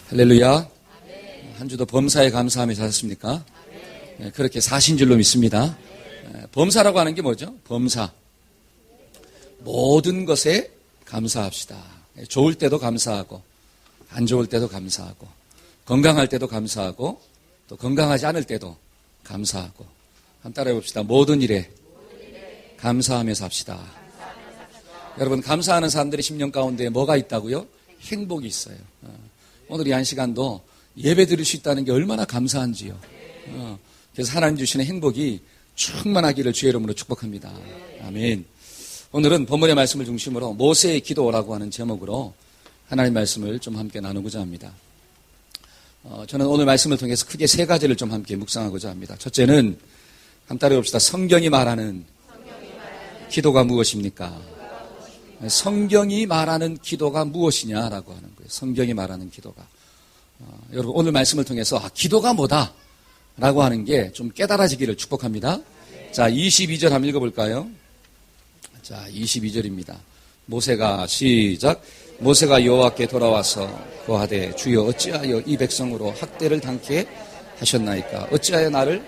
할렐루야. 한 주도 범사에 감사하며 사셨습니까? 네, 그렇게 사신 줄로 믿습니다. 범사라고 하는 게 뭐죠? 범사. 모든 것에 감사합시다. 좋을 때도 감사하고, 안 좋을 때도 감사하고, 건강할 때도 감사하고, 또 건강하지 않을 때도 감사하고. 한번 따라해 봅시다. 모든 일에 감사하며 삽시다. 여러분, 감사하는 사람들의 심령 가운데 뭐가 있다고요? 행복이 있어요. 오늘 이 한 시간도 예배 드릴 수 있다는 게 얼마나 감사한지요. 그래서 하나님 주시는 행복이 충만하기를 주의 이름으로 축복합니다. 아멘. 오늘은 본문의 말씀을 중심으로 모세의 기도라고 하는 제목으로 하나님 말씀을 좀 함께 나누고자 합니다. 저는 오늘 말씀을 통해서 크게 세 가지를 좀 함께 묵상하고자 합니다. 첫째는 한번 따라해 봅시다. 성경이 말하는 기도가 무엇입니까? 성경이 말하는 기도가 무엇이냐라고 하는 거예요. 성경이 말하는 기도가. 여러분 오늘 말씀을 통해서 기도가 뭐다 라고 하는 게 좀 깨달아지기를 축복합니다. 자, 22절 한번 읽어볼까요? 자, 22절입니다. 모세가 시작. 모세가 여호와께 돌아와서 고하되 주여 어찌하여 이 백성으로 학대를 당케 하셨나이까? 어찌하여 나를.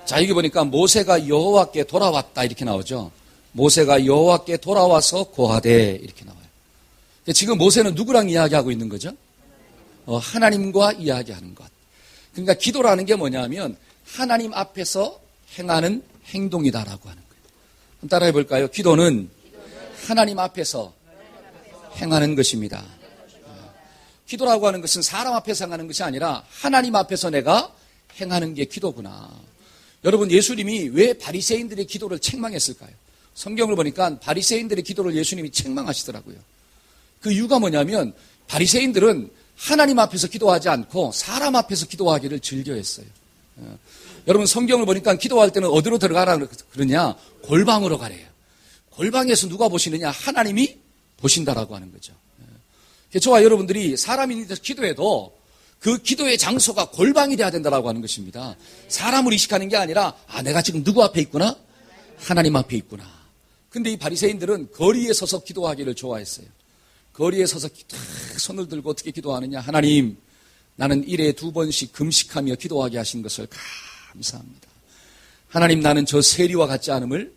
자, 여기 보니까 모세가 여호와께 돌아왔다 이렇게 나오죠. 모세가 여호와께 돌아와서 고하되 이렇게 나와요. 지금 모세는 누구랑 이야기하고 있는 거죠? 하나님과 이야기하는 것. 그러니까 기도라는 게 뭐냐면 하나님 앞에서 행하는 행동이다라고 하는 거예요. 한번 따라해 볼까요? 기도는 하나님 앞에서 행하는 것입니다. 기도라고 하는 것은 사람 앞에서 행하는 것이 아니라 하나님 앞에서 내가 행하는 게 기도구나. 여러분, 예수님이 왜 바리새인들의 기도를 책망했을까요? 성경을 보니까 바리새인들의 기도를 예수님이 책망하시더라고요. 그 이유가 뭐냐면 바리새인들은 하나님 앞에서 기도하지 않고 사람 앞에서 기도하기를 즐겨했어요. 여러분, 성경을 보니까 기도할 때는 어디로 들어가라 그러냐? 골방으로 가래요. 골방에서 누가 보시느냐? 하나님이 보신다라고 하는 거죠. 저와 여러분들이 사람이 기도해도 그 기도의 장소가 골방이 돼야 된다라고 하는 것입니다. 사람을 의식하는 게 아니라 내가 지금 누구 앞에 있구나? 하나님 앞에 있구나. 근데 이 바리새인들은 거리에 서서 기도하기를 좋아했어요. 거리에 서서 손을 들고 어떻게 기도하느냐? 하나님, 나는 일에 2번씩 금식하며 기도하게 하신 것을 감사합니다. 하나님, 나는 저 세리와 같지 않음을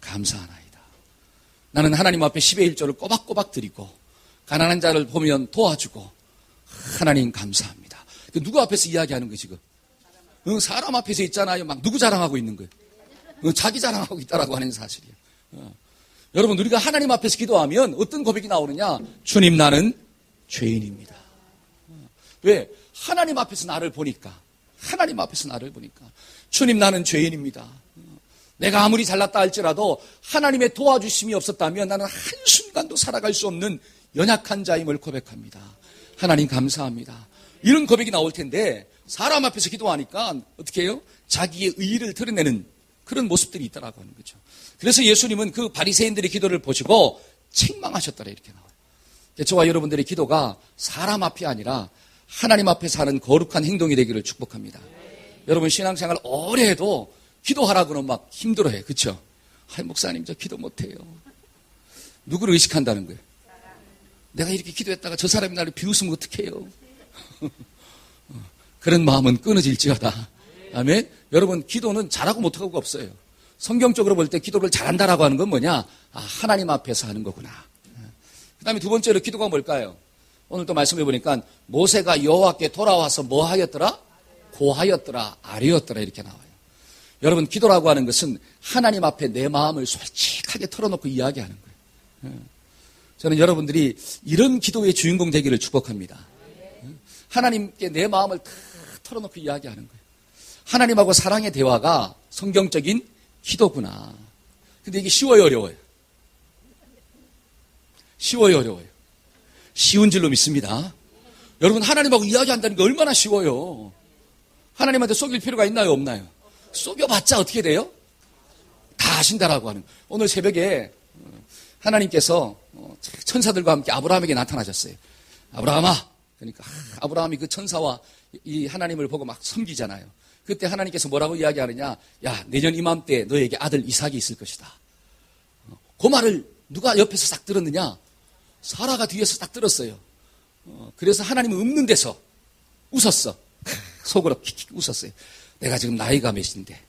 감사하나이다. 나는 하나님 앞에 10의 1조를 꼬박꼬박 드리고 가난한 자를 보면 도와주고 하나님 감사합니다. 누구 앞에서 이야기하는 거예요 지금? 사람 앞에서 있잖아요. 막 누구 자랑하고 있는 거예요? 자기 자랑하고 있다라고 하는 사실이에요. 여러분, 우리가 하나님 앞에서 기도하면 어떤 고백이 나오느냐? 주님, 나는 죄인입니다. 왜? 하나님 앞에서 나를 보니까. 하나님 앞에서 나를 보니까. 주님, 나는 죄인입니다. 내가 아무리 잘났다 할지라도 하나님의 도와주심이 없었다면 나는 한순간도 살아갈 수 없는 연약한 자임을 고백합니다. 하나님 감사합니다. 이런 고백이 나올 텐데 사람 앞에서 기도하니까 어떻게 해요? 자기의 의의를 드러내는 그런 모습들이 있다라고 하는 거죠. 그래서 예수님은 그 바리새인들의 기도를 보시고 책망하셨더라 이렇게 나와요. 저와 여러분들의 기도가 사람 앞이 아니라 하나님 앞에서 하는 거룩한 행동이 되기를 축복합니다. 여러분, 신앙생활 오래 해도 기도하라고는 막 힘들어해. 그렇죠? 목사님 저 기도 못해요. 누구를 의식한다는 거예요? 내가 이렇게 기도했다가 저 사람이 나를 비웃으면 어떡해요? 그런 마음은 끊어질지어다. 아멘. 여러분, 기도는 잘하고 못하고가 없어요. 성경적으로 볼 때 기도를 잘한다라고 하는 건 뭐냐? 하나님 앞에서 하는 거구나. 그 다음에 두 번째로 기도가 뭘까요? 오늘 또 말씀해 보니까 모세가 여호와께 돌아와서 뭐 하였더라? 고하였더라, 아뢰었더라 이렇게 나와요. 여러분, 기도라고 하는 것은 하나님 앞에 내 마음을 솔직하게 털어놓고 이야기하는 거예요. 저는 여러분들이 이런 기도의 주인공 되기를 축복합니다. 하나님께 내 마음을 다 털어놓고 이야기하는 거예요. 하나님하고 사랑의 대화가 성경적인 기도구나. 근데 이게 쉬워요, 어려워요? 쉬워요, 어려워요? 쉬운 줄로 믿습니다. 여러분, 하나님하고 이야기한다는 게 얼마나 쉬워요. 하나님한테 속일 필요가 있나요, 없나요? 속여봤자 어떻게 돼요? 다 아신다라고 하는. 오늘 새벽에 하나님께서 천사들과 함께 아브라함에게 나타나셨어요. 아브라함아. 그러니까 아브라함이 그 천사와 이 하나님을 보고 막 섬기잖아요. 그때 하나님께서 뭐라고 이야기하느냐? 야, 내년 이맘때 너에게 아들 이삭이 있을 것이다. 그 말을 누가 옆에서 싹 들었느냐? 사라가 뒤에서 딱 들었어요. 그래서 하나님은 없는 데서 웃었어. 속으로 킥킥 웃었어요. 내가 지금 나이가 몇인데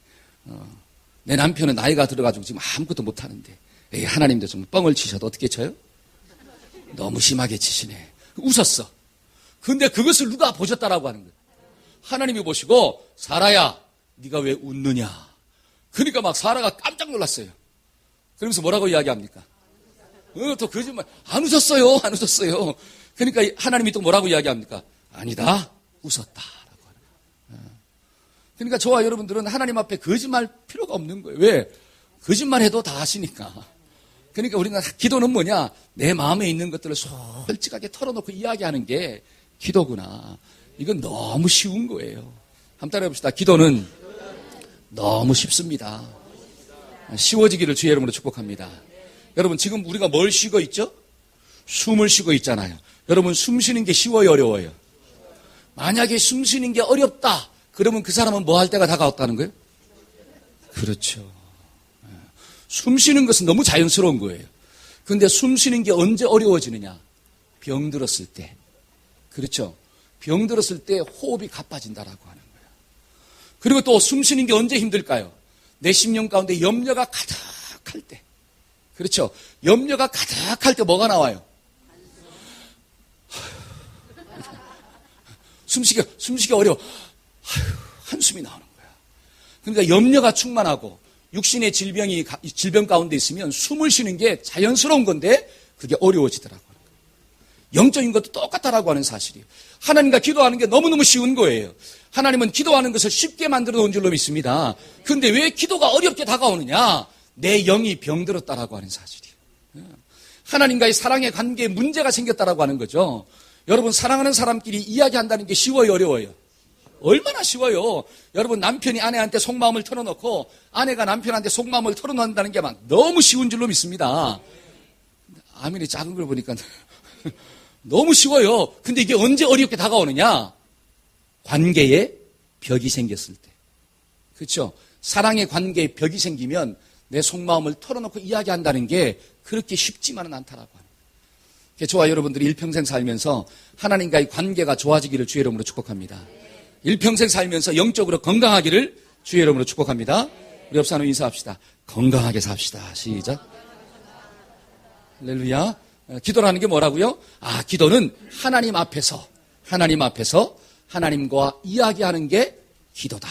내 남편은 나이가 들어가지고 지금 아무것도 못하는데 하나님도 좀 뻥을 치셔도 어떻게 쳐요? 너무 심하게 치시네. 웃었어. 근데 그것을 누가 보셨다라고 하는 거예요. 하나님이 보시고 사라야 네가 왜 웃느냐. 그러니까 막 사라가 깜짝 놀랐어요. 그러면서 뭐라고 이야기합니까? 또 거짓말. 안 웃었어요. 안 웃었어요. 그러니까 하나님이 또 뭐라고 이야기합니까? 아니다. 웃었다라고 하는 거예요. 그러니까 저와 여러분들은 하나님 앞에 거짓말 필요가 없는 거예요. 왜? 거짓말해도 다 하시니까. 그러니까 우리는 기도는 뭐냐? 내 마음에 있는 것들을 솔직하게 털어놓고 이야기하는 게 기도구나. 이건 너무 쉬운 거예요. 한번 따라해 봅시다. 기도는 너무 쉽습니다. 쉬워지기를 주의 이름으로 축복합니다. 여러분 지금 우리가 뭘 쉬고 있죠? 숨을 쉬고 있잖아요. 여러분 숨 쉬는 게 쉬워요, 어려워요? 만약에 숨 쉬는 게 어렵다. 그러면 그 사람은 뭐 할 때가 다가왔다는 거예요? 그렇죠. 숨 쉬는 것은 너무 자연스러운 거예요. 그런데 숨 쉬는 게 언제 어려워지느냐? 병 들었을 때. 그렇죠. 병 들었을 때 호흡이 가빠진다라고 하는 거예요. 그리고 또 숨 쉬는 게 언제 힘들까요? 내 심령 가운데 염려가 가득할 때. 그렇죠. 염려가 가득할 때 뭐가 나와요? 숨쉬기 어려워. 한숨이 나오는 거야. 그러니까 염려가 충만하고 육신의 질병 가운데 있으면 숨을 쉬는 게 자연스러운 건데 그게 어려워지더라고요. 영적인 것도 똑같다라고 하는 사실이에요. 하나님과 기도하는 게 너무너무 쉬운 거예요. 하나님은 기도하는 것을 쉽게 만들어 놓은 줄로 믿습니다. 그런데 왜 기도가 어렵게 다가오느냐? 내 영이 병들었다라고 하는 사실이에요. 하나님과의 사랑의 관계에 문제가 생겼다라고 하는 거죠. 여러분 사랑하는 사람끼리 이야기한다는 게 쉬워요, 어려워요? 얼마나 쉬워요. 여러분 남편이 아내한테 속마음을 털어놓고 아내가 남편한테 속마음을 털어놓는다는 게 막 너무 쉬운 줄로 믿습니다. 아멘이 작은 걸 보니까 너무 쉬워요. 근데 이게 언제 어렵게 다가오느냐? 관계에 벽이 생겼을 때. 그렇죠? 사랑의 관계에 벽이 생기면 내 속마음을 털어놓고 이야기한다는 게 그렇게 쉽지만은 않다라고 하는 거예요. 저와 여러분들이 일평생 살면서 하나님과의 관계가 좋아지기를 주의 이름으로 축복합니다. 일평생 살면서 영적으로 건강하기를 주의 이름으로 축복합니다. 우리 옆 사람 인사합시다. 건강하게 삽시다. 시작. 할렐루야. 기도라는 게 뭐라고요? 기도는 하나님 앞에서 하나님과 이야기하는 게 기도다.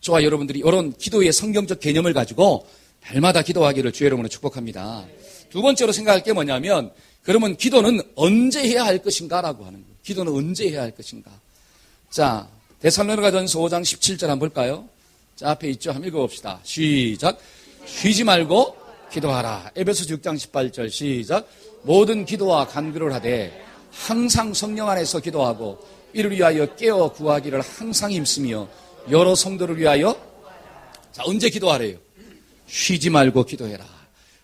저와 여러분들이 이런 기도의 성경적 개념을 가지고 날마다 기도하기를 주의 이름으로 축복합니다. 두 번째로 생각할 게 뭐냐면 그러면 기도는 언제 해야 할 것인가라고 하는 거예요. 기도는 언제 해야 할 것인가. 자, 데살로니가전서 5장 17절 한번 볼까요? 자, 앞에 있죠. 한번 읽어봅시다. 시작. 쉬지 말고 기도하라. 에베소서 6장 18절 시작. 모든 기도와 간구를 하되 항상 성령 안에서 기도하고 이를 위하여 깨어 구하기를 항상 힘쓰며 여러 성도를 위하여. 자, 언제 기도하래요? 쉬지 말고 기도해라.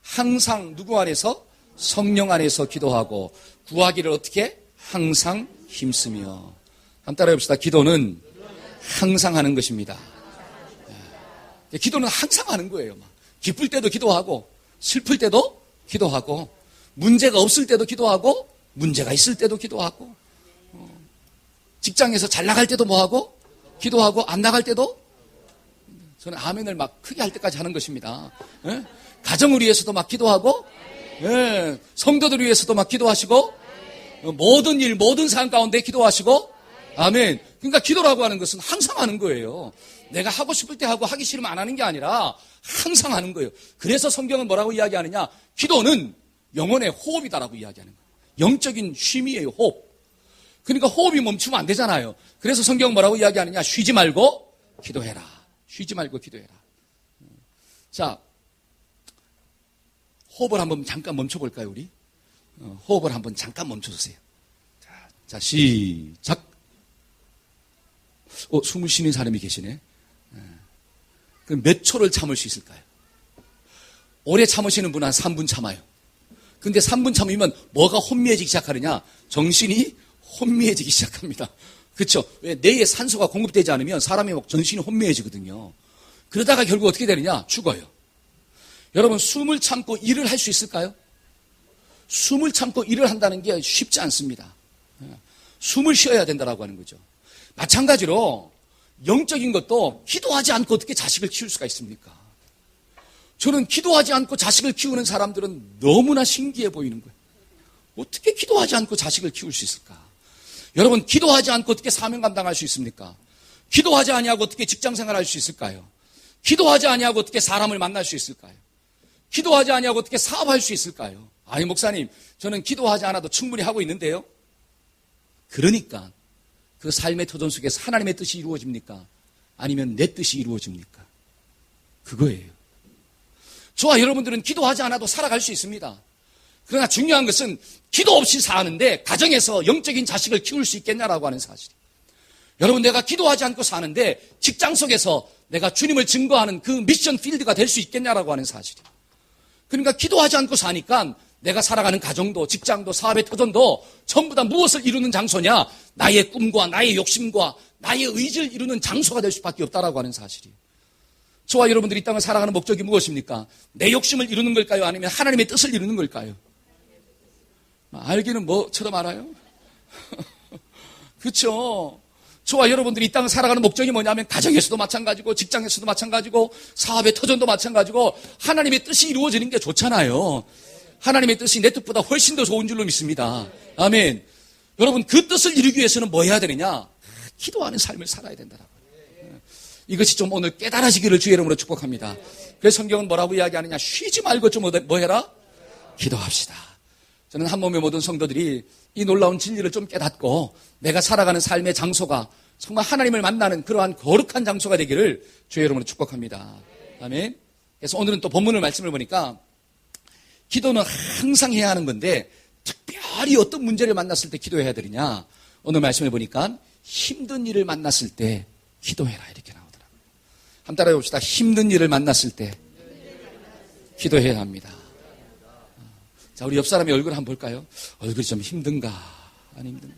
항상 누구 안에서? 성령 안에서 기도하고 구하기를 어떻게? 항상 힘쓰며. 한번 따라해 봅시다. 기도는 항상 하는 것입니다. 기도는 항상 하는 거예요. 기쁠 때도 기도하고 슬플 때도 기도하고 문제가 없을 때도 기도하고 문제가 있을 때도 기도하고 직장에서 잘 나갈 때도 뭐하고 기도하고 안 나갈 때도. 저는 아멘을 막 크게 할 때까지 하는 것입니다. 예? 가정을 위해서도 막 기도하고 예, 성도들을 위해서도 막 기도하시고 모든 일 모든 상황 가운데 기도하시고 아멘. 그러니까 기도라고 하는 것은 항상 하는 거예요. 내가 하고 싶을 때 하고 하기 싫으면 안 하는 게 아니라 항상 하는 거예요. 그래서 성경은 뭐라고 이야기하느냐? 기도는 영혼의 호흡이다라고 이야기하는 거예요. 영적인 쉼이에요. 호흡. 그러니까 호흡이 멈추면 안 되잖아요. 그래서 성경은 뭐라고 이야기하느냐? 쉬지 말고 기도해라. 쉬지 말고 기도해라. 자, 호흡을 한번 잠깐 멈춰볼까요, 우리? 호흡을 한번 잠깐 멈춰주세요. 자, 시작. 숨을 쉬는 사람이 계시네. 그럼 몇 초를 참을 수 있을까요? 오래 참으시는 분은 한 3분 참아요. 근데 3분 참으면 뭐가 혼미해지기 시작하느냐? 정신이 혼미해지기 시작합니다. 그렇죠? 왜 뇌에 산소가 공급되지 않으면 사람이 막 정신이 혼미해지거든요. 그러다가 결국 어떻게 되느냐? 죽어요. 여러분 숨을 참고 일을 할 수 있을까요? 숨을 참고 일을 한다는 게 쉽지 않습니다. 숨을 쉬어야 된다라고 하는 거죠. 마찬가지로 영적인 것도 기도하지 않고 어떻게 자식을 키울 수가 있습니까? 저는 기도하지 않고 자식을 키우는 사람들은 너무나 신기해 보이는 거예요. 어떻게 기도하지 않고 자식을 키울 수 있을까? 여러분, 기도하지 않고 어떻게 사명 감당할 수 있습니까? 기도하지 아니하고 어떻게 직장생활 할 수 있을까요? 기도하지 아니하고 어떻게 사람을 만날 수 있을까요? 기도하지 아니하고 어떻게 사업할 수 있을까요? 아니, 목사님, 저는 기도하지 않아도 충분히 하고 있는데요. 그러니까 그 삶의 터전 속에서 하나님의 뜻이 이루어집니까? 아니면 내 뜻이 이루어집니까? 그거예요. 저와 여러분들은 기도하지 않아도 살아갈 수 있습니다. 그러나 중요한 것은 기도 없이 사는데 가정에서 영적인 자식을 키울 수 있겠냐라고 하는 사실이에요. 여러분, 내가 기도하지 않고 사는데 직장 속에서 내가 주님을 증거하는 그 미션 필드가 될 수 있겠냐라고 하는 사실이에요. 그러니까 기도하지 않고 사니까 내가 살아가는 가정도 직장도 사업의 터전도 전부 다 무엇을 이루는 장소냐? 나의 꿈과 나의 욕심과 나의 의지를 이루는 장소가 될 수밖에 없다라고 하는 사실이에요. 저와 여러분들이 이 땅을 살아가는 목적이 무엇입니까? 내 욕심을 이루는 걸까요? 아니면 하나님의 뜻을 이루는 걸까요? 알기는 뭐처럼 알아요? 그렇죠. 저와 여러분들이 이 땅을 살아가는 목적이 뭐냐면 가정에서도 마찬가지고 직장에서도 마찬가지고 사업의 터전도 마찬가지고 하나님의 뜻이 이루어지는 게 좋잖아요. 하나님의 뜻이 내 뜻보다 훨씬 더 좋은 줄로 믿습니다. 아멘. 여러분, 그 뜻을 이루기 위해서는 뭐 해야 되느냐? 기도하는 삶을 살아야 된다라고. 이것이 좀 오늘 깨달아지기를 주의 이름으로 축복합니다. 그래서 성경은 뭐라고 이야기하느냐? 쉬지 말고 좀 뭐 해라? 기도합시다. 저는 한 몸의 모든 성도들이 이 놀라운 진리를 좀 깨닫고 내가 살아가는 삶의 장소가 정말 하나님을 만나는 그러한 거룩한 장소가 되기를 주의 이름으로 축복합니다. 아멘. 그래서 오늘은 또 본문을 말씀을 보니까 기도는 항상 해야 하는 건데 특별히 어떤 문제를 만났을 때 기도해야 되느냐? 오늘 말씀을 보니까 힘든 일을 만났을 때 기도해라 이렇게 나오더라고요. 한번 따라해 봅시다. 힘든 일을 만났을 때 기도해야 합니다. 자, 우리 옆 사람의 얼굴 한번 볼까요? 얼굴이 좀 힘든가? 안 힘든가?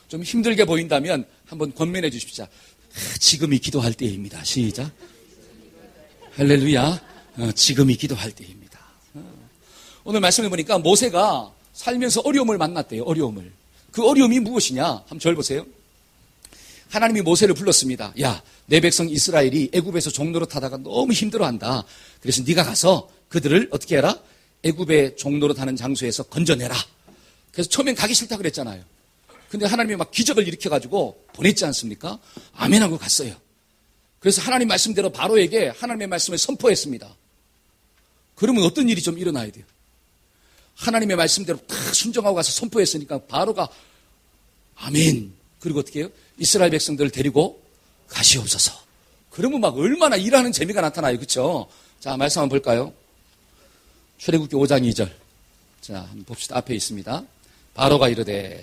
좀 힘들게 보인다면 한번 권면해 주십시오. 지금이 기도할 때입니다. 시작. 할렐루야. 지금이 기도할 때입니다. 오늘 말씀해 보니까 모세가 살면서 어려움을 만났대요. 어려움을. 그 어려움이 무엇이냐? 한번 절 보세요. 하나님이 모세를 불렀습니다. 야, 내 백성 이스라엘이 애굽에서 종노릇 하다가 너무 힘들어한다. 그래서 네가 가서 그들을 어떻게 해라? 애굽의 종노릇 하는 장소에서 건져내라. 그래서 처음엔 가기 싫다 그랬잖아요. 근데 하나님이 막 기적을 일으켜가지고 보냈지 않습니까? 아멘하고 갔어요. 그래서 하나님 말씀대로 바로에게 하나님의 말씀을 선포했습니다. 그러면 어떤 일이 좀 일어나야 돼요? 하나님의 말씀대로 다 순종하고 가서 선포했으니까 바로가 아멘. 그리고 어떻게 해요? 이스라엘 백성들을 데리고 가시옵소서. 그러면 막 얼마나 일하는 재미가 나타나요. 그렇죠? 자, 말씀 한번 볼까요? 출애굽기 5장 2절. 자, 한번 봅시다. 앞에 있습니다. 바로가 이르되.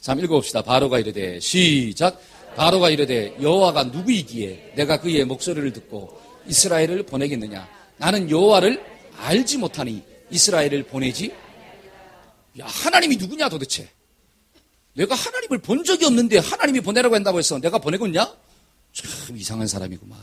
자, 한번 읽어봅시다. 바로가 이르되. 시작. 바로가 이르되 여호와가 누구이기에 내가 그의 목소리를 듣고 이스라엘을 보내겠느냐. 나는 여호와를 알지 못하니 이스라엘을 보내지. 야, 하나님이 누구냐 도대체. 내가 하나님을 본 적이 없는데 하나님이 보내라고 한다고 해서 내가 보내겠냐? 참 이상한 사람이구만.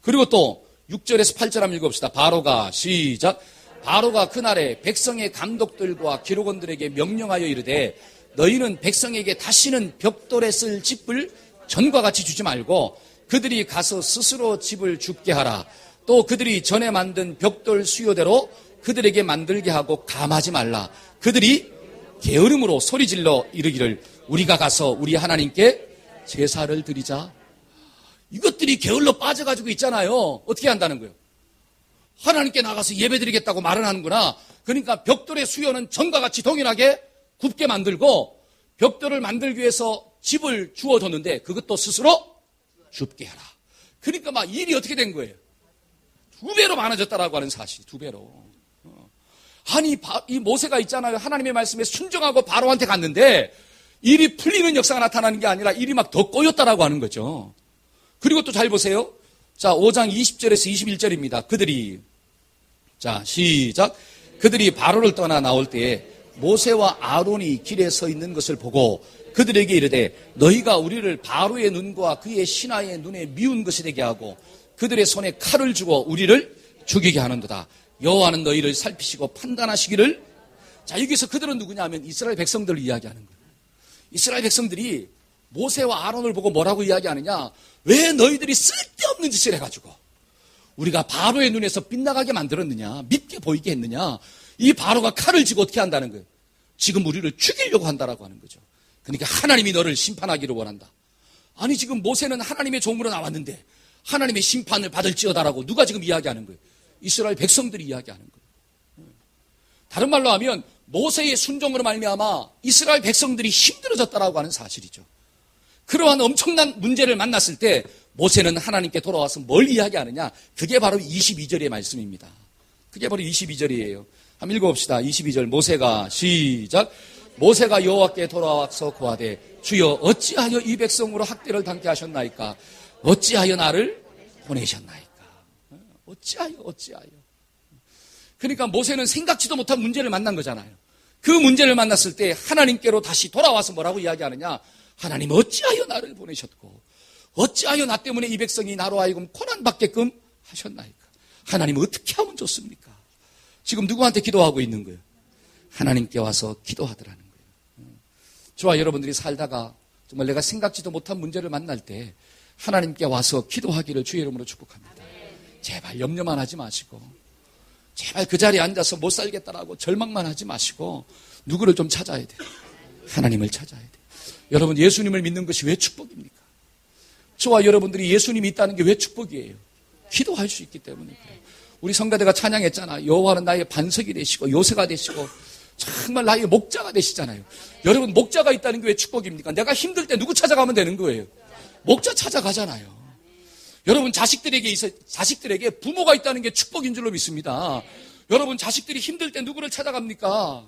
그리고 또 6절에서 8절 한번 읽어봅시다. 바로가 시작. 바로가 그날에 백성의 감독들과 기록원들에게 명령하여 이르되 너희는 백성에게 다시는 벽돌에 쓸 집을 전과 같이 주지 말고 그들이 가서 스스로 집을 줍게 하라. 또 그들이 전에 만든 벽돌 수요대로 그들에게 만들게 하고 감하지 말라. 그들이 게으름으로 소리질러 이르기를 우리가 가서 우리 하나님께 제사를 드리자. 이것들이 게을러 빠져가지고 있잖아요. 어떻게 한다는 거예요? 하나님께 나가서 예배드리겠다고 말을 하는구나. 그러니까 벽돌의 수요는 전과 같이 동일하게 굽게 만들고 벽돌을 만들기 위해서 집을 주어줬는데 그것도 스스로 줍게 하라. 그러니까 막 일이 어떻게 된 거예요? 2배로 많아졌다라고 하는 사실. 2배로. 아니 이 모세가 있잖아요. 하나님의 말씀에 순종하고 바로한테 갔는데 일이 풀리는 역사가 나타나는 게 아니라 일이 막 더 꼬였다라고 하는 거죠. 그리고 또 잘 보세요. 자, 5장 20절에서 21절입니다. 그들이 자 시작. 그들이 바로를 떠나 나올 때에 모세와 아론이 길에 서 있는 것을 보고 그들에게 이르되 너희가 우리를 바로의 눈과 그의 신하의 눈에 미운 것이 되게 하고 그들의 손에 칼을 주고 우리를 죽이게 하는도다. 여호와는 너희를 살피시고 판단하시기를. 자, 여기서 그들은 누구냐 하면 이스라엘 백성들을 이야기하는 거예요. 이스라엘 백성들이 모세와 아론을 보고 뭐라고 이야기하느냐? 왜 너희들이 쓸데없는 짓을 해가지고 우리가 바로의 눈에서 빗나가게 만들었느냐? 믿게 보이게 했느냐? 이 바로가 칼을 쥐고 어떻게 한다는 거예요? 지금 우리를 죽이려고 한다라고 하는 거죠. 그러니까 하나님이 너를 심판하기를 원한다. 아니 지금 모세는 하나님의 종으로 나왔는데 하나님의 심판을 받을지어다라고 누가 지금 이야기하는 거예요? 이스라엘 백성들이 이야기하는 거예요. 다른 말로 하면 모세의 순종으로 말미암아 이스라엘 백성들이 힘들어졌다라고 하는 사실이죠. 그러한 엄청난 문제를 만났을 때 모세는 하나님께 돌아와서 뭘 이야기하느냐? 그게 바로 22절의 말씀입니다. 그게 바로 22절이에요. 한번 읽어봅시다. 22절 모세가 시작. 모세가 여호와께 돌아와서 고하되 주여 어찌하여 이 백성으로 학대를 당케 하셨나이까? 어찌하여 나를 보내셨나이까? 어찌하여. 그러니까 모세는 생각지도 못한 문제를 만난 거잖아요. 그 문제를 만났을 때 하나님께로 다시 돌아와서 뭐라고 이야기하느냐? 하나님 어찌하여 나를 보내셨고 어찌하여 나 때문에 이 백성이 나로 하여금 고난받게끔 하셨나이까? 하나님 어떻게 하면 좋습니까? 지금 누구한테 기도하고 있는 거예요? 하나님께 와서 기도하더라는 거예요. 저와 여러분들이 살다가 정말 내가 생각지도 못한 문제를 만날 때 하나님께 와서 기도하기를 주의 이름으로 축복합니다. 제발 염려만 하지 마시고 제발 그 자리에 앉아서 못 살겠다라고 절망만 하지 마시고 누구를 좀 찾아야 돼요. 하나님을 찾아야 돼요. 여러분 예수님을 믿는 것이 왜 축복입니까? 저와 여러분들이 예수님이 있다는 게 왜 축복이에요? 기도할 수 있기 때문에 그래요. 우리 성가대가 찬양했잖아. 여호와는 나의 반석이 되시고 요새가 되시고 정말 나의 목자가 되시잖아요. 여러분 목자가 있다는 게 왜 축복입니까? 내가 힘들 때 누구 찾아가면 되는 거예요? 목자 찾아가잖아요. 여러분 자식들에게 부모가 있다는 게 축복인 줄로 믿습니다. 여러분 자식들이 힘들 때 누구를 찾아갑니까?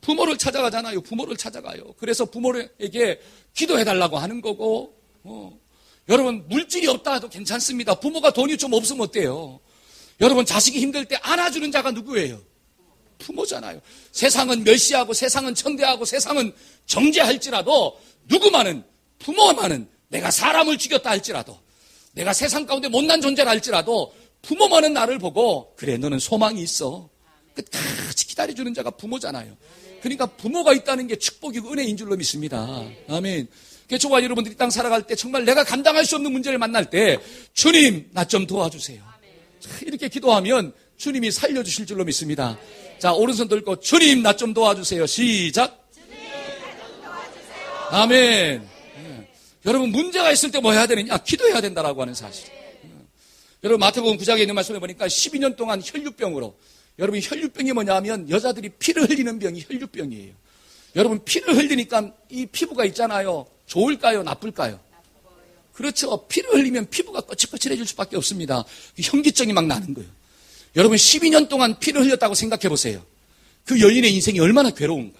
부모를 찾아가잖아요. 부모를 찾아가요. 그래서 부모에게 기도해달라고 하는 거고 여러분 물질이 없다 해도 괜찮습니다. 부모가 돈이 좀 없으면 어때요? 여러분 자식이 힘들 때 안아주는 자가 누구예요? 부모잖아요. 세상은 멸시하고 세상은 천대하고 세상은 정죄할지라도 누구만은 부모만은 내가 사람을 죽였다 할지라도 내가 세상 가운데 못난 존재라 할지라도 부모만은 나를 보고 그래 너는 소망이 있어. 끝까지 기다려주는 자가 부모잖아요. 그러니까 부모가 있다는 게 축복이고 은혜인 줄로 믿습니다. 아멘. 저와 여러분들이 땅 살아갈 때 정말 내가 감당할 수 없는 문제를 만날 때 주님 나 좀 도와주세요. 이렇게 기도하면 주님이 살려주실 줄로 믿습니다. 자 오른손 들고 주님 나 좀 도와주세요. 시작. 아멘. 여러분 문제가 있을 때 뭐 해야 되느냐? 기도해야 된다라고 하는 사실. 여러분 마태복음 9장에 있는 말씀에 보니까 12년 동안 혈류병으로 여러분 혈류병이 뭐냐면 여자들이 피를 흘리는 병이 혈류병이에요. 여러분 피를 흘리니까 이 피부가 있잖아요. 좋을까요? 나쁠까요? 그렇죠. 피를 흘리면 피부가 거칠거칠해질 수밖에 없습니다. 현기증이 막 나는 거예요. 여러분 12년 동안 피를 흘렸다고 생각해 보세요. 그 여인의 인생이 얼마나 괴로운가.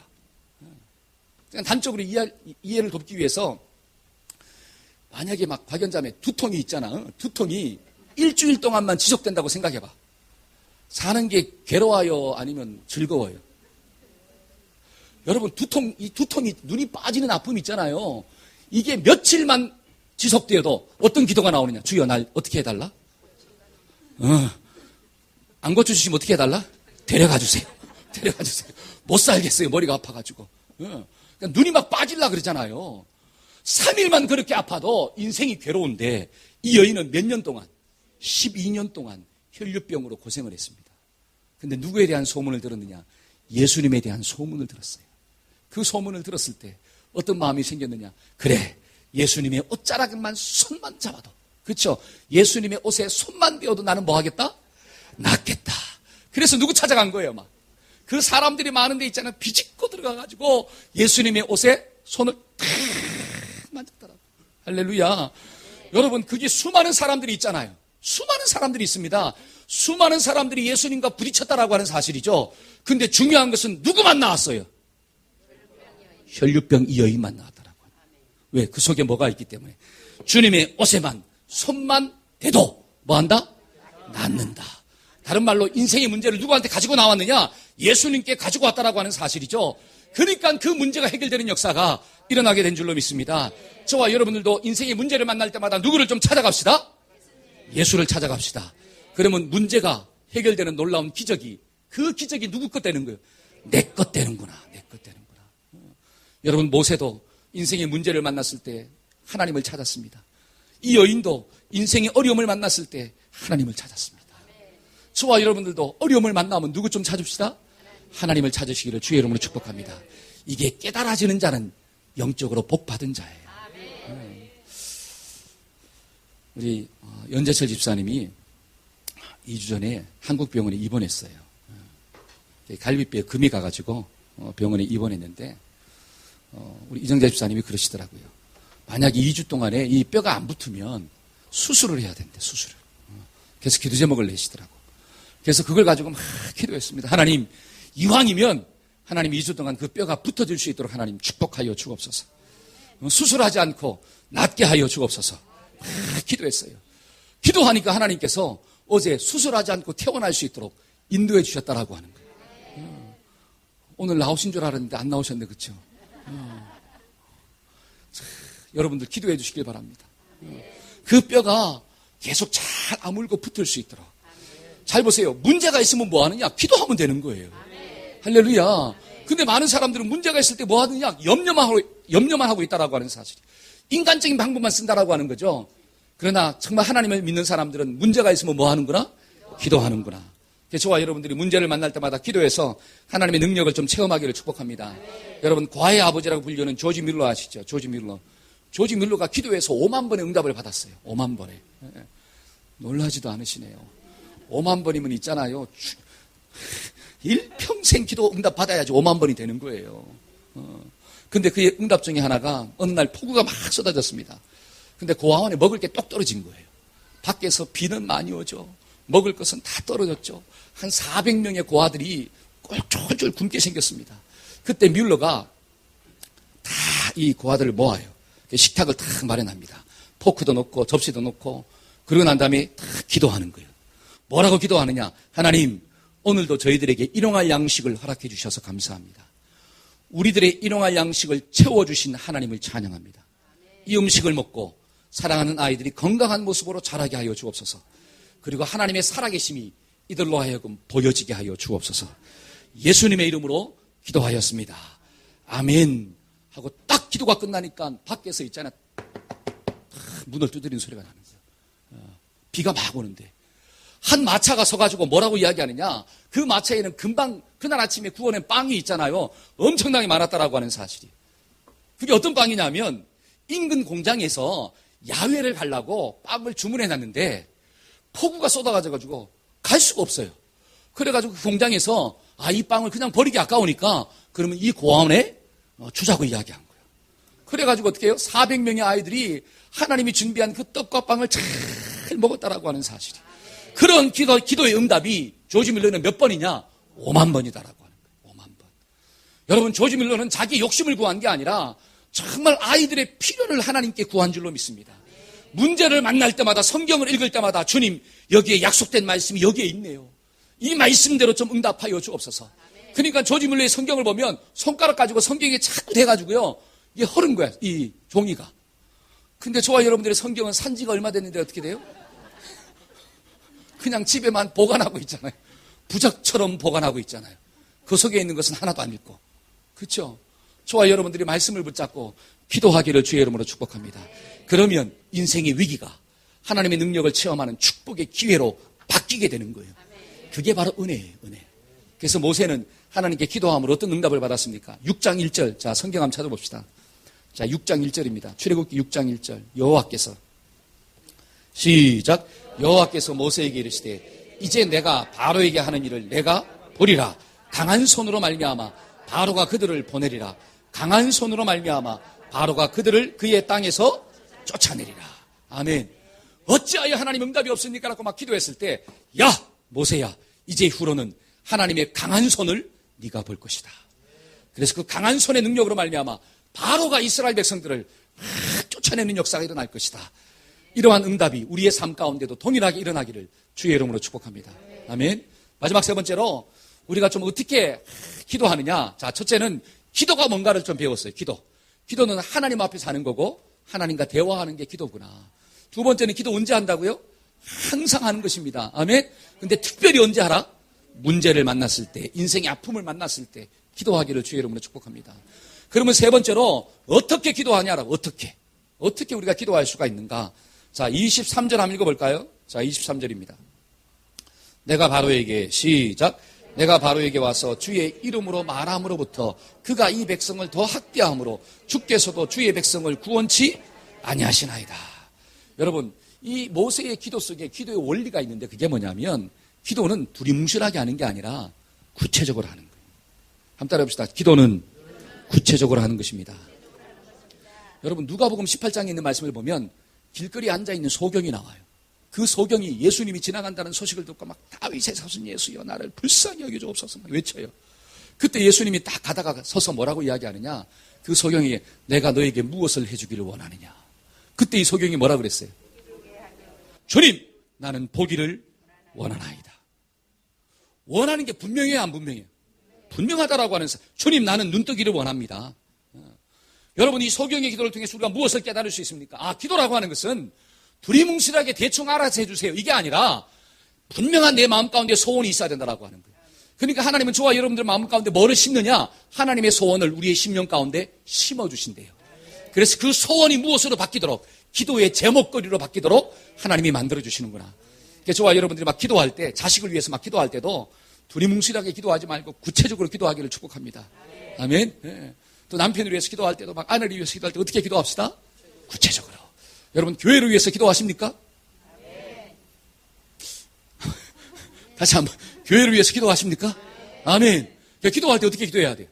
그냥 단적으로 이해를 돕기 위해서 만약에 막 박연자매 두통이 있잖아. 두통이 일주일 동안만 지속된다고 생각해봐. 사는 게 괴로워요? 아니면 즐거워요? 여러분 이 두통이 눈이 빠지는 아픔이 있잖아요. 이게 며칠만 지속되어도 어떤 기도가 나오느냐? 주여 날 어떻게 해달라? 안 고쳐주시면 어떻게 해달라? 데려가 주세요. 데려가 주세요. 못 살겠어요. 머리가 아파가지고. 그러니까 눈이 막 빠질라 그러잖아요. 3일만 그렇게 아파도 인생이 괴로운데 이 여인은 몇 년 동안? 12년 동안 혈류병으로 고생을 했습니다. 근데 누구에 대한 소문을 들었느냐? 예수님에 대한 소문을 들었어요. 그 소문을 들었을 때 어떤 마음이 생겼느냐? 그래, 예수님의 옷자락만 손만 잡아도, 그렇죠? 예수님의 옷에 손만 베어도 나는 뭐 하겠다? 낫겠다. 그래서 누구 찾아간 거예요, 막. 그 사람들이 많은 데 있잖아요. 비집고 들어가가지고 예수님의 옷에 손을 탁 만졌더라고요. 할렐루야. 여러분, 그게 수많은 사람들이 있잖아요. 수많은 사람들이 있습니다. 수많은 사람들이 예수님과 부딪혔다라고 하는 사실이죠. 근데 중요한 것은 누구만 나왔어요? 혈류병 이 여인만 나왔더라고요. 왜? 그 속에 뭐가 있기 때문에. 주님의 옷에만 손만 대도 뭐한다? 낫는다. 다른 말로 인생의 문제를 누구한테 가지고 나왔느냐? 예수님께 가지고 왔다라고 하는 사실이죠. 그러니까 그 문제가 해결되는 역사가 일어나게 된 줄로 믿습니다. 저와 여러분들도 인생의 문제를 만날 때마다 누구를 좀 찾아갑시다. 예수를 찾아갑시다. 그러면 문제가 해결되는 놀라운 기적이, 그 기적이 누구 것 되는 거예요? 내 것 되는구나. 내 것 되는구나. 여러분 모세도 인생의 문제를 만났을 때 하나님을 찾았습니다. 이 여인도 인생의 어려움을 만났을 때 하나님을 찾았습니다. 저와 여러분들도 어려움을 만나면 누구 좀 찾읍시다. 하나님을 찾으시기를 주의 이름으로 축복합니다. 이게 깨달아지는 자는 영적으로 복받은 자예요. 우리 연재철 집사님이 2주 전에 한국 병원에 입원했어요. 갈비뼈에 금이 가가지고 병원에 입원했는데 우리 이정재 집사님이 그러시더라고요. 만약에 2주 동안에 이 뼈가 안 붙으면 수술을 해야 된대, 수술을. 그래서 기도 제목을 내시더라고. 그래서 그걸 가지고 막 기도했습니다. 하나님, 이왕이면 하나님 2주 동안 그 뼈가 붙어질 수 있도록 하나님 축복하여 주옵소서. 수술하지 않고 낫게 하여 주옵소서. 막 기도했어요. 기도하니까 하나님께서 어제 수술하지 않고 퇴원할 수 있도록 인도해 주셨다라고 하는 거예요. 오늘 나오신 줄 알았는데 안 나오셨네, 그렇죠? 여러분들 기도해 주시길 바랍니다. 그 뼈가 계속 잘 아물고 붙을 수 있도록. 잘 보세요. 문제가 있으면 뭐 하느냐? 기도하면 되는 거예요. 할렐루야. 근데 많은 사람들은 문제가 있을 때 뭐 하느냐? 염려만 하고 있다라고 하는 사실이. 인간적인 방법만 쓴다라고 하는 거죠. 그러나 정말 하나님을 믿는 사람들은 문제가 있으면 뭐 하는구나? 기도하는구나. 저와 여러분들이 문제를 만날 때마다 기도해서 하나님의 능력을 좀 체험하기를 축복합니다. 여러분, 과의 아버지라고 불리는 조지 밀러 아시죠? 조지 밀러. 조지 밀러가 기도해서 5만 번의 응답을 받았어요. 5만 번에. 놀라지도 않으시네요. 5만 번이면 있잖아요. 일평생 기도 응답 받아야지 5만 번이 되는 거예요. 근데 그의 응답 중에 하나가 어느 날 폭우가 막 쏟아졌습니다. 근데 고아원에 먹을 게 똑 떨어진 거예요. 밖에서 비는 많이 오죠. 먹을 것은 다 떨어졌죠. 한 400명의 고아들이 꼴쫄쫄 굶게 생겼습니다. 그때 뮬러가 다 이 고아들을 모아요. 식탁을 딱 마련합니다. 포크도 놓고 접시도 놓고 그러고 난 다음에 딱 기도하는 거예요. 뭐라고 기도하느냐? 하나님, 오늘도 저희들에게 일용할 양식을 허락해 주셔서 감사합니다. 우리들의 일용할 양식을 채워주신 하나님을 찬양합니다. 이 음식을 먹고 사랑하는 아이들이 건강한 모습으로 자라게 하여 주옵소서. 그리고 하나님의 살아계심이 이들로 하여금 보여지게 하여 주옵소서. 예수님의 이름으로 기도하였습니다. 아멘 하고 딱 기도가 끝나니까 밖에서 있잖아요. 문을 두드리는 소리가 나는 거예요. 비가 막 오는데 한 마차가 서가지고 뭐라고 이야기하느냐? 그 마차에는 금방 그날 아침에 구워낸 빵이 있잖아요. 엄청나게 많았다라고 하는 사실이. 그게 어떤 빵이냐면 인근 공장에서 야외를 가려고 빵을 주문해놨는데 폭우가 쏟아가지고 갈 수가 없어요. 그래가지고 그 공장에서 이 빵을 그냥 버리기 아까우니까 그러면 이 고아원에 주자고 이야기한 거예요. 그래가지고 어떻게 해요? 400명의 아이들이 하나님이 준비한 그 떡과 빵을 잘 먹었다라고 하는 사실이. 그런 기도의 응답이 조지 밀러는 몇 번이냐? 5만 번이다라고 하는 거예요. 5만 번. 여러분, 조지 밀러는 자기 욕심을 구한 게 아니라 정말 아이들의 필요를 하나님께 구한 줄로 믿습니다. 문제를 만날 때마다 성경을 읽을 때마다 주님, 여기에 약속된 말씀이 여기에 있네요. 이 말씀대로 좀 응답하여 주옵소서. 그러니까 조지 밀러의 성경을 보면 손가락 가지고 성경에 자꾸 대가지고요. 이게 흐른 거야, 이 종이가. 근데 저와 여러분들의 성경은 산지가 얼마 됐는데 어떻게 돼요? 그냥 집에만 보관하고 있잖아요. 부적처럼 보관하고 있잖아요. 그 속에 있는 것은 하나도 안 읽고. 그렇죠? 저와 여러분들이 말씀을 붙잡고 기도하기를 주의 이름으로 축복합니다. 그러면 인생의 위기가 하나님의 능력을 체험하는 축복의 기회로 바뀌게 되는 거예요. 그게 바로 은혜예요, 은혜. 그래서 모세는 하나님께 기도함으로 어떤 응답을 받았습니까? 6장 1절. 자, 성경 한번 찾아봅시다. 자, 6장 1절입니다. 출애굽기 6장 1절. 여호와께서 시작. 여호와께서 모세에게 이르시되 이제 내가 바로에게 하는 일을 내가 보리라. 강한 손으로 말미암아 바로가 그들을 보내리라. 강한 손으로 말미암아 바로가 그들을 그의 땅에서 쫓아내리라. 아멘. 어찌하여 하나님 응답이 없습니까? 라고 막 기도했을 때, 야 모세야, 이제 후로는 하나님의 강한 손을 네가 볼 것이다. 그래서 그 강한 손의 능력으로 말미암아 바로가 이스라엘 백성들을 쫓아내는 역사가 일어날 것이다. 이러한 응답이 우리의 삶 가운데도 동일하게 일어나기를 주의 이름으로 축복합니다. 아멘. 마지막 세 번째로 우리가 좀 어떻게 기도하느냐. 자, 첫째는 기도가 뭔가를 좀 배웠어요. 기도는 하나님 앞에서 하는 거고 하나님과 대화하는 게 기도구나. 두 번째는 기도 언제 한다고요? 항상 하는 것입니다. 아멘. 근데 특별히 언제 하라? 문제를 만났을 때, 인생의 아픔을 만났을 때 기도하기를 주의 이름으로 축복합니다. 그러면 세 번째로 어떻게 기도하냐라고. 어떻게 우리가 기도할 수가 있는가. 자, 23절 한번 읽어볼까요? 자, 23절입니다. 내가 바로에게 시작. 내가 바로에게 와서 주의 이름으로 말함으로부터 그가 이 백성을 더 학대함으로 주께서도 주의 백성을 구원치 아니하시나이다. 여러분, 이 모세의 기도 속에 기도의 원리가 있는데 그게 뭐냐면 기도는 두리뭉실하게 하는 게 아니라 구체적으로 하는 거예요. 한번 따라해봅시다. 기도는 구체적으로 하는 것입니다. 여러분, 누가복음 18장에 있는 말씀을 보면 길거리에 앉아있는 소경이 나와요. 그 소경이 예수님이 지나간다는 소식을 듣고 막 다윗의 자손 예수여 나를 불쌍히 여겨주옵소서 막 외쳐요. 그때 예수님이 딱 가다가 서서 뭐라고 이야기하느냐. 그 소경이 내가 너에게 무엇을 해주기를 원하느냐. 그때 이 소경이 뭐라 그랬어요? 주님, 나는 보기를 원하나이다. 원하는 게 분명해요, 안 분명해요? 분명하다라고 하는 사람. 주님, 나는 눈뜨기를 원합니다. 여러분, 이 소경의 기도를 통해서 우리가 무엇을 깨달을 수 있습니까? 아, 기도라고 하는 것은 두리뭉실하게 대충 알아서 해주세요. 이게 아니라 분명한 내 마음 가운데 소원이 있어야 된다라고 하는 거예요. 그러니까 하나님은 저와 여러분들 마음 가운데 뭐를 심느냐? 하나님의 소원을 우리의 심령 가운데 심어주신대요. 그래서 그 소원이 무엇으로 바뀌도록, 기도의 제목거리로 바뀌도록 하나님이 만들어주시는구나. 그러니까 저와 여러분들이 막 기도할 때, 자식을 위해서 막 기도할 때도 두리뭉실하게 기도하지 말고 구체적으로 기도하기를 축복합니다. 아멘. 네. 또 남편을 위해서 기도할 때도 막 아내를 위해서 기도할 때 어떻게 기도합시다? 구체적으로. 여러분, 교회를 위해서 기도하십니까? 다시 한번. 교회를 위해서 기도하십니까? 아멘. 기도할 때 어떻게 기도해야 돼요?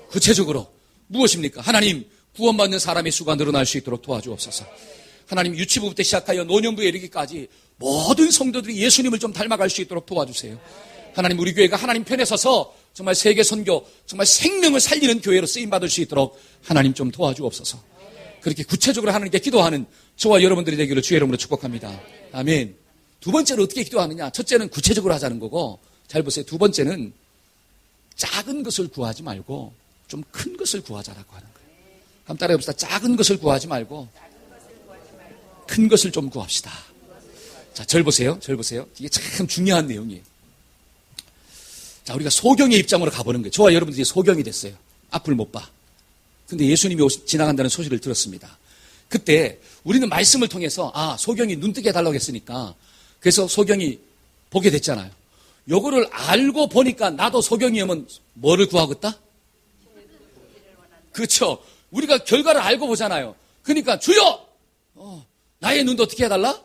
구체적으로. 무엇입니까? 하나님, 구원받는 사람의 수가 늘어날 수 있도록 도와주옵소서. 하나님, 유치부부터 시작하여 노년부에 이르기까지 모든 성도들이 예수님을 좀 닮아갈 수 있도록 도와주세요. 하나님, 우리 교회가 하나님 편에 서서 정말 세계 선교, 정말 생명을 살리는 교회로 쓰임받을 수 있도록 하나님 좀 도와주옵소서. 그렇게 구체적으로 하나님께 기도하는 저와 여러분들이 되기를 주의 이름으로 축복합니다. 아멘. 두 번째로 어떻게 기도하느냐? 첫째는 구체적으로 하자는 거고, 잘 보세요. 두 번째는 작은 것을 구하지 말고 좀 큰 것을 구하자라고 하는 거예요. 한번 따라해 봅시다. 작은 것을 구하지 말고 큰 것을 좀 구합시다. 자, 절 보세요. 이게 참 중요한 내용이에요. 자, 우리가 소경의 입장으로 가보는 거예요. 저와 여러분들이 소경이 됐어요. 앞을 못 봐. 근데 예수님이 지나간다는 소식을 들었습니다. 그때 우리는 말씀을 통해서 소경이 눈뜨게 해달라고 했으니까 그래서 소경이 보게 됐잖아요. 요거를 알고 보니까 나도 소경이면 뭐를 구하겠다? 그렇죠. 우리가 결과를 알고 보잖아요. 그러니까 주여! 나의 눈도 어떻게 해달라?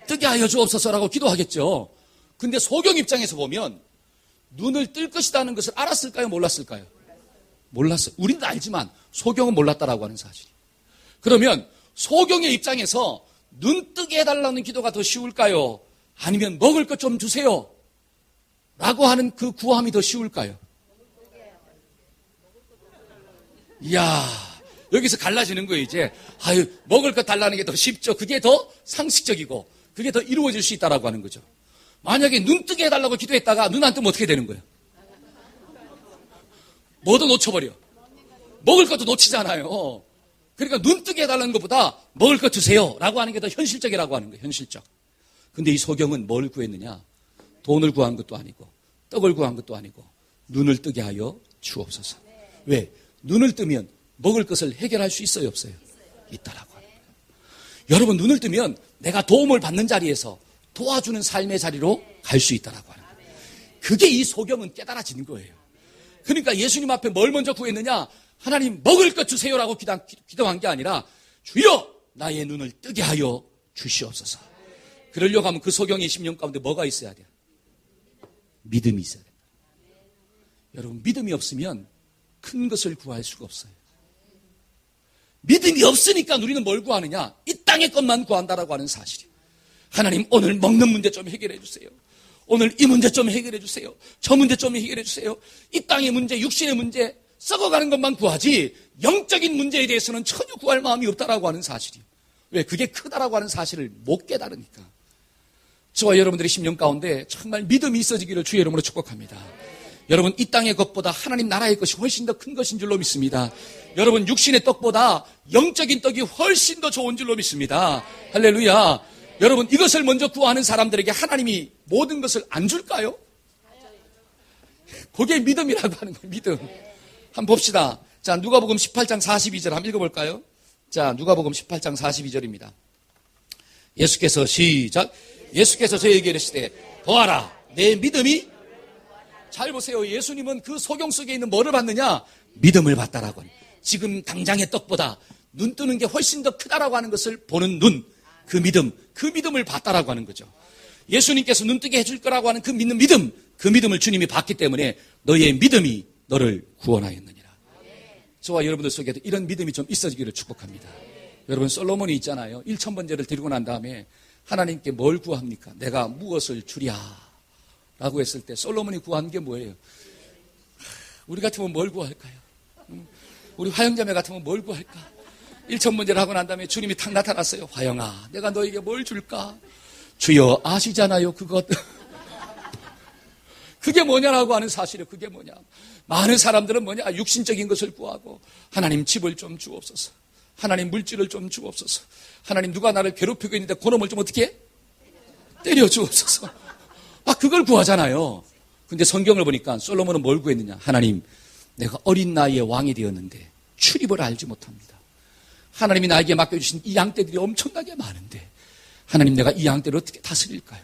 뜨게 하여 주옵소서라고 기도하겠죠. 근데 소경 입장에서 보면 눈을 뜰 것이라는 것을 알았을까요? 몰랐을까요? 몰랐어요. 우리는 알지만 소경은 몰랐다라고 하는 사실이. 그러면 소경의 입장에서 눈 뜨게 해달라는 기도가 더 쉬울까요? 아니면 먹을 것 좀 주세요 라고 하는 그 구함이 더 쉬울까요? 이야, 여기서 갈라지는 거예요. 이제 먹을 것 달라는 게 더 쉽죠. 그게 더 상식적이고 그게 더 이루어질 수 있다라고 하는 거죠. 만약에 눈 뜨게 해달라고 기도했다가 눈 안 뜨면 어떻게 되는 거예요? 뭐도 놓쳐버려. 먹을 것도 놓치잖아요. 그러니까 눈 뜨게 해달라는 것보다 먹을 것 주세요 라고 하는 게 더 현실적이라고 하는 거예요. 현실적. 근데 이 소경은 뭘 구했느냐? 돈을 구한 것도 아니고 떡을 구한 것도 아니고 눈을 뜨게 하여 주옵소서. 왜? 눈을 뜨면 먹을 것을 해결할 수 있어요, 없어요? 있다라고 하는 거예요. 여러분, 눈을 뜨면 내가 도움을 받는 자리에서 도와주는 삶의 자리로 갈 수 있다라고 하는 거예요. 그게 이 소경은 깨달아지는 거예요. 그러니까 예수님 앞에 뭘 먼저 구했느냐? 하나님 먹을 것 주세요라고 기도한 게 아니라 주여 나의 눈을 뜨게 하여 주시옵소서. 그러려고 하면 그 소경의 심령 가운데 뭐가 있어야 돼요? 믿음이 있어야 돼요. 여러분, 믿음이 없으면 큰 것을 구할 수가 없어요. 믿음이 없으니까 우리는 뭘 구하느냐? 이 땅의 것만 구한다라고 하는 사실이에요. 하나님, 오늘 먹는 문제 좀 해결해 주세요. 오늘 이 문제 좀 해결해 주세요. 저 문제 좀 해결해 주세요. 이 땅의 문제, 육신의 문제, 썩어가는 것만 구하지 영적인 문제에 대해서는 전혀 구할 마음이 없다라고 하는 사실이에요. 왜? 그게 크다라고 하는 사실을 못 깨달으니까. 저와 여러분들의 심령 가운데 정말 믿음이 있어지기를 주의 이름으로 축복합니다. 여러분, 이 땅의 것보다 하나님 나라의 것이 훨씬 더 큰 것인 줄로 믿습니다. 여러분, 육신의 떡보다 영적인 떡이 훨씬 더 좋은 줄로 믿습니다. 할렐루야. 여러분, 이것을 먼저 구하는 사람들에게 하나님이 모든 것을 안 줄까요? 그게 믿음이라고 하는 거예요. 믿음. 한번 봅시다. 자, 누가복음 18장 42절 한번 읽어볼까요? 자, 누가복음 18장 42절입니다. 예수께서 시작. 예수께서 저에게 이르시되 보아라 내 믿음이. 잘 보세요. 예수님은 그 소경 속에 있는 뭐를 받느냐? 믿음을 받다라고. 지금 당장의 떡보다 눈 뜨는 게 훨씬 더 크다라고 하는 것을 보는 눈, 그 믿음을 받다라고 하는 거죠. 예수님께서 눈 뜨게 해줄 거라고 하는 그 믿는 믿음, 그 믿음을 주님이 받기 때문에 너의 믿음이 너를 구원하였느니라. 저와 여러분들 속에도 이런 믿음이 좀 있어지기를 축복합니다. 여러분, 솔로몬이 있잖아요. 1000번제를 드리고 난 다음에 하나님께 뭘 구합니까? 내가 무엇을 주랴 라고 했을 때 솔로몬이 구한 게 뭐예요? 우리 같으면 뭘 구할까요? 우리 화영자매 같으면 뭘 구할까? 1000번제를 하고 난 다음에 주님이 탁 나타났어요. 화영아, 내가 너에게 뭘 줄까? 주여 아시잖아요, 그것. 그게 뭐냐라고 하는 사실이 그게 뭐냐. 많은 사람들은 뭐냐, 육신적인 것을 구하고 하나님 집을 좀 주옵소서, 하나님 물질을 좀 주옵소서, 하나님 누가 나를 괴롭히고 있는데 그놈을 좀 어떻게 해? 때려 주옵소서. 그걸 구하잖아요. 근데 성경을 보니까 솔로몬은 뭘 구했느냐? 하나님, 내가 어린 나이에 왕이 되었는데 출입을 알지 못합니다. 하나님이 나에게 맡겨주신 이 양떼들이 엄청나게 많은데 하나님, 내가 이 양떼를 어떻게 다스릴까요?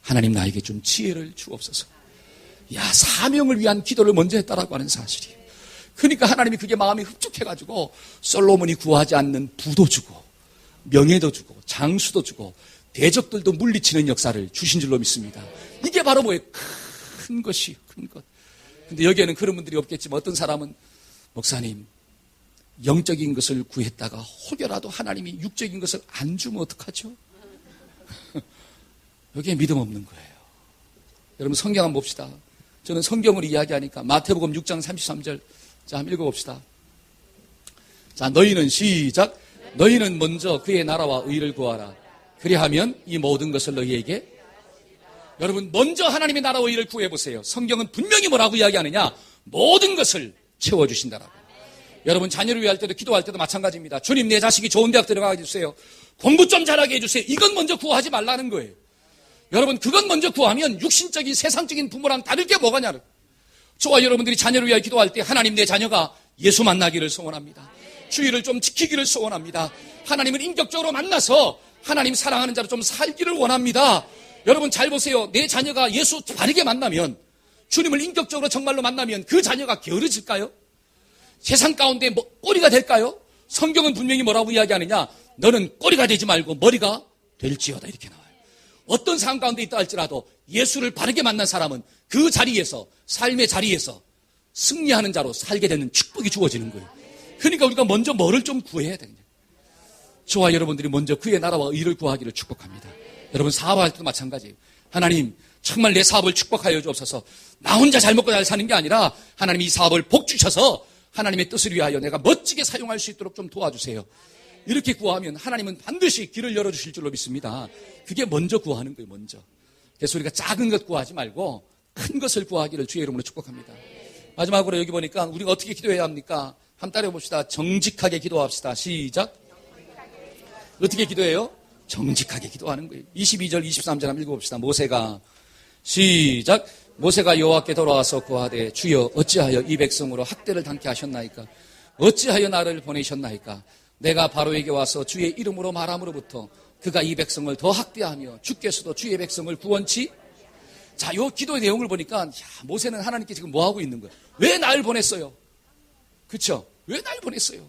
하나님, 나에게 좀 지혜를 주옵소서. 사명을 위한 기도를 먼저 했다라고 하는 사실이에요. 그러니까 하나님이 그게 마음이 흡족해가지고 솔로몬이 구하지 않는 부도 주고 명예도 주고 장수도 주고 대적들도 물리치는 역사를 주신 줄로 믿습니다. 이게 바로 뭐예요? 큰 것이 큰 것. 근데 여기에는 그런 분들이 없겠지만 어떤 사람은 목사님, 영적인 것을 구했다가 혹여라도 하나님이 육적인 것을 안 주면 어떡하죠? 여기에 믿음 없는 거예요. 여러분, 성경 한번 봅시다. 저는 성경을 이야기하니까 마태복음 6장 33절. 자, 한번 읽어봅시다. 자, 너희는 시작. 너희는 먼저 그의 나라와 의를 구하라. 그리하면 이 모든 것을 너희에게. 여러분, 먼저 하나님의 나라와 의를 구해보세요. 성경은 분명히 뭐라고 이야기하느냐? 모든 것을 채워주신다라고. 여러분, 자녀를 위할 때도 기도할 때도 마찬가지입니다. 주님, 내 자식이 좋은 대학 들어가게 해주세요. 공부 좀 잘하게 해주세요. 이건 먼저 구하지 말라는 거예요. 여러분, 그건 먼저 구하면 육신적인 세상적인 부모랑 다를 게 뭐가냐. 저와 여러분들이 자녀를 위하여 기도할 때 하나님, 내 자녀가 예수 만나기를 소원합니다. 주의를 좀 지키기를 소원합니다. 하나님을 인격적으로 만나서 하나님 사랑하는 자로 좀 살기를 원합니다. 여러분, 잘 보세요. 내 자녀가 예수 바르게 만나면, 주님을 인격적으로 정말로 만나면 그 자녀가 게으르질까요? 세상 가운데 꼬리가 될까요? 성경은 분명히 뭐라고 이야기하느냐? 너는 꼬리가 되지 말고 머리가 될지어다, 이렇게 나와요. 어떤 상황 가운데 있다 할지라도 예수를 바르게 만난 사람은 그 자리에서, 삶의 자리에서 승리하는 자로 살게 되는 축복이 주어지는 거예요. 그러니까 우리가 먼저 뭐를 좀 구해야 되냐. 저와 여러분들이 먼저 그의 나라와 의를 구하기를 축복합니다. 여러분, 사업할 때도 마찬가지예요. 하나님, 정말 내 사업을 축복하여 주옵소서. 나 혼자 잘 먹고 잘 사는 게 아니라 하나님이 이 사업을 복 주셔서 하나님의 뜻을 위하여 내가 멋지게 사용할 수 있도록 좀 도와주세요. 이렇게 구하면 하나님은 반드시 길을 열어주실 줄로 믿습니다. 그게 먼저 구하는 거예요, 먼저. 그래서 우리가 작은 것 구하지 말고 큰 것을 구하기를 주의 이름으로 축복합니다. 마지막으로 여기 보니까 우리가 어떻게 기도해야 합니까? 한번 따라해 봅시다. 정직하게 기도합시다. 시작. 어떻게 기도해요? 정직하게 기도하는 거예요. 22절, 23절 한번 읽어봅시다. 모세가 시작. 모세가 여호와께 돌아와서 구하되 주여 어찌하여 이 백성으로 학대를 당케 하셨나이까? 어찌하여 나를 보내셨나이까? 내가 바로에게 와서 주의 이름으로 말함으로부터 그가 이 백성을 더 학대하며 주께서도 주의 백성을 구원치. 자, 요 기도의 내용을 보니까 모세는 하나님께 지금 뭐 하고 있는 거예요? 왜 날 보냈어요? 그렇죠? 왜 날 보냈어요?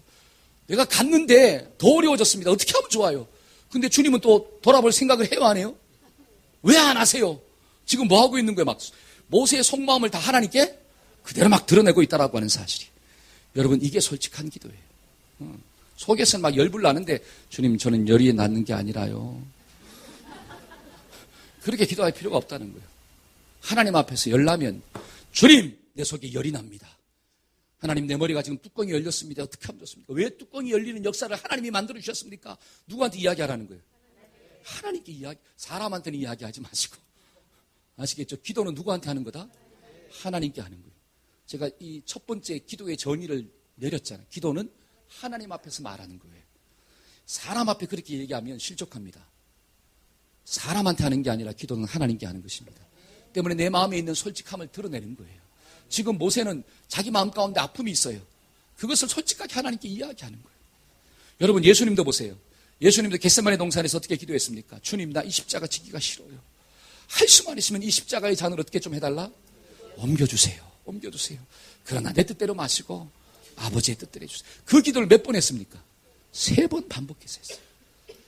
내가 갔는데 더 어려워졌습니다. 어떻게 하면 좋아요? 근데 주님은 또 돌아볼 생각을 해요, 안 해요? 왜 안 하세요? 지금 뭐 하고 있는 거예요? 막 모세의 속마음을 다 하나님께 그대로 막 드러내고 있다라고 하는 사실이. 여러분, 이게 솔직한 기도예요. 속에서는 막 열불 나는데 주님, 저는 열이 나는 게 아니라요. 그렇게 기도할 필요가 없다는 거예요. 하나님 앞에서 열나면 주님, 내 속에 열이 납니다. 하나님, 내 머리가 지금 뚜껑이 열렸습니다. 어떻게 하면 좋습니까? 왜 뚜껑이 열리는 역사를 하나님이 만들어 주셨습니까? 누구한테 이야기하라는 거예요? 하나님께 이야기, 사람한테는 이야기하지 마시고. 아시겠죠? 기도는 누구한테 하는 거다? 하나님께 하는 거예요. 제가 이 첫 번째 기도의 전의를 내렸잖아요. 기도는 하나님 앞에서 말하는 거예요. 사람 앞에 그렇게 얘기하면 실족합니다. 사람한테 하는 게 아니라 기도는 하나님께 하는 것입니다. 때문에 내 마음에 있는 솔직함을 드러내는 거예요. 지금 모세는 자기 마음 가운데 아픔이 있어요. 그것을 솔직하게 하나님께 이야기하는 거예요. 여러분, 예수님도 보세요. 예수님도 겟세마네 동산에서 어떻게 기도했습니까? 주님, 나 이 십자가 지기가 싫어요. 할 수만 있으면 이 십자가의 잔을 어떻게 좀 해달라? 옮겨주세요. 옮겨주세요. 그러나 내 뜻대로 마시고 아버지의 뜻대로 해주세요. 그 기도를 몇 번 했습니까? 3번 반복해서 했어요.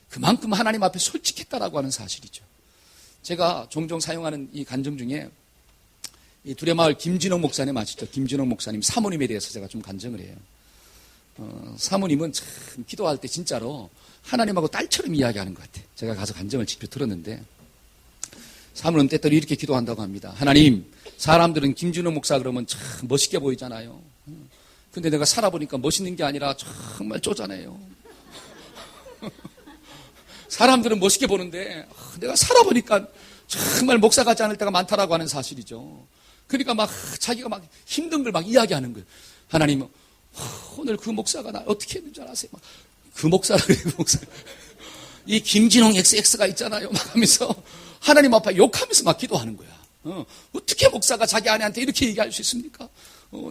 그만큼 하나님 앞에 솔직했다라고 하는 사실이죠. 제가 종종 사용하는 이 간증 중에 이 두레마을 김진홍 목사님 아시죠? 김진홍 목사님 사모님에 대해서 제가 좀 간증을 해요. 사모님은 참 기도할 때 진짜로 하나님하고 딸처럼 이야기하는 것 같아요. 제가 가서 간증을 직접 들었는데 사모님 때때로 이렇게 기도한다고 합니다. 하나님, 사람들은 김진홍 목사 그러면 참 멋있게 보이잖아요. 근데 내가 살아보니까 멋있는 게 아니라 정말 쪼잔해요. 사람들은 멋있게 보는데 내가 살아보니까 정말 목사 같지 않을 때가 많다라고 하는 사실이죠. 그러니까 막 자기가 막 힘든 걸 막 이야기하는 거예요. 하나님, 오늘 그 목사가 나 어떻게 했는 줄 아세요? 막 그 목사라 그래요, 그 목사. 이 김진홍 XX가 있잖아요. 막 하면서 하나님 앞에 욕하면서 막 기도하는 거야. 어떻게 목사가 자기 아내한테 이렇게 얘기할 수 있습니까?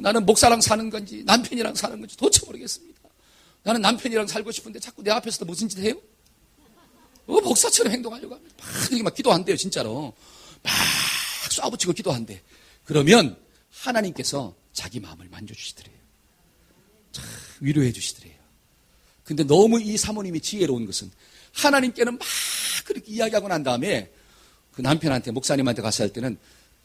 나는 목사랑 사는 건지 남편이랑 사는 건지 도대체 모르겠습니다. 나는 남편이랑 살고 싶은데 자꾸 내 앞에서도 무슨 짓 해요? 목사처럼 행동하려고 합니다. 막 이렇게 막 기도한대요, 진짜로. 막 쏴붙이고 기도한대. 그러면 하나님께서 자기 마음을 만져주시더래요. 참 위로해 주시더래요. 근데 너무 이 사모님이 지혜로운 것은 하나님께는 막 그렇게 이야기하고 난 다음에 그 남편한테, 목사님한테 가서 할 때는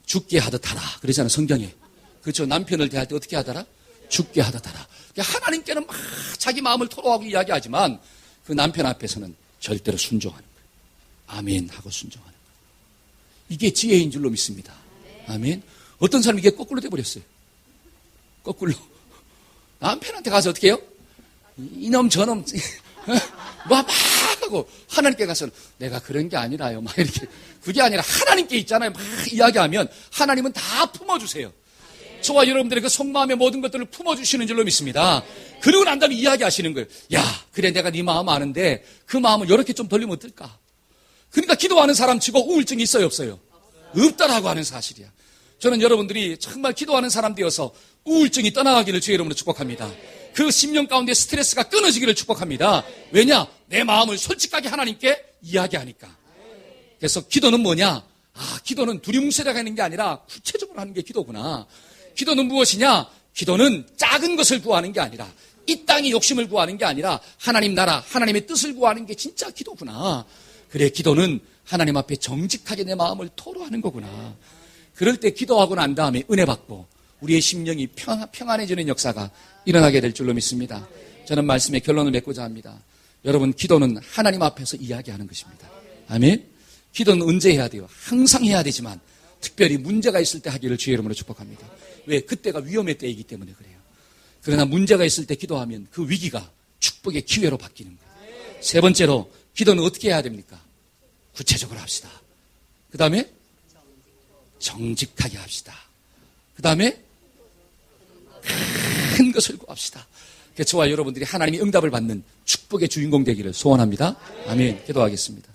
죽게 하듯 하라. 그러잖아요, 성경에. 그렇죠. 남편을 대할 때 어떻게 하더라? 죽게 하듯 하라. 하나님께는 막 자기 마음을 토로하고 이야기하지만 그 남편 앞에서는 절대로 순종하는 거예요. 아멘 하고 순종하는 거예요. 이게 지혜인 줄로 믿습니다. 아멘. 어떤 사람이 이게 거꾸로 돼버렸어요. 거꾸로. 남편한테 가서 어떻게 해요? 이놈 저놈 막 하고 하나님께 가서는 내가 그런 게 아니라요. 막 이렇게. 그게 아니라 하나님께 있잖아요. 막 이야기하면 하나님은 다 품어주세요. 저와 여러분들의 그 속마음의 모든 것들을 품어주시는 줄로 믿습니다. 그리고 난 다음에 이야기하시는 거예요. 야, 그래 내가 네 마음 아는데 그 마음을 이렇게 좀 돌리면 어떨까? 그러니까 기도하는 사람 치고 우울증이 있어요, 없어요? 없다라고 하는 사실이야. 저는 여러분들이 정말 기도하는 사람 되어서 우울증이 떠나가기를 주의 이름으로 축복합니다. 그 심령 가운데 스트레스가 끊어지기를 축복합니다. 왜냐? 내 마음을 솔직하게 하나님께 이야기하니까. 그래서 기도는 뭐냐? 기도는 두리뭉실하게 하는 게 아니라 구체적으로 하는 게 기도구나. 기도는 무엇이냐? 기도는 작은 것을 구하는 게 아니라 이 땅의 욕심을 구하는 게 아니라 하나님 나라, 하나님의 뜻을 구하는 게 진짜 기도구나. 그래, 기도는 하나님 앞에 정직하게 내 마음을 토로하는 거구나. 그럴 때 기도하고 난 다음에 은혜 받고 우리의 심령이 평안해지는 역사가 일어나게 될 줄로 믿습니다. 저는 말씀의 결론을 맺고자 합니다. 여러분, 기도는 하나님 앞에서 이야기하는 것입니다. 아멘. 기도는 언제 해야 돼요? 항상 해야 되지만 특별히 문제가 있을 때 하기를 주의 이름으로 축복합니다. 왜? 그때가 위험의 때이기 때문에 그래요. 그러나 문제가 있을 때 기도하면 그 위기가 축복의 기회로 바뀌는 거예요. 세 번째로, 기도는 어떻게 해야 됩니까? 구체적으로 합시다. 그 다음에 정직하게 합시다. 그 다음에 큰 것을 구합시다. 저와 여러분들이 하나님의 응답을 받는 축복의 주인공 되기를 소원합니다. 아멘. 기도하겠습니다.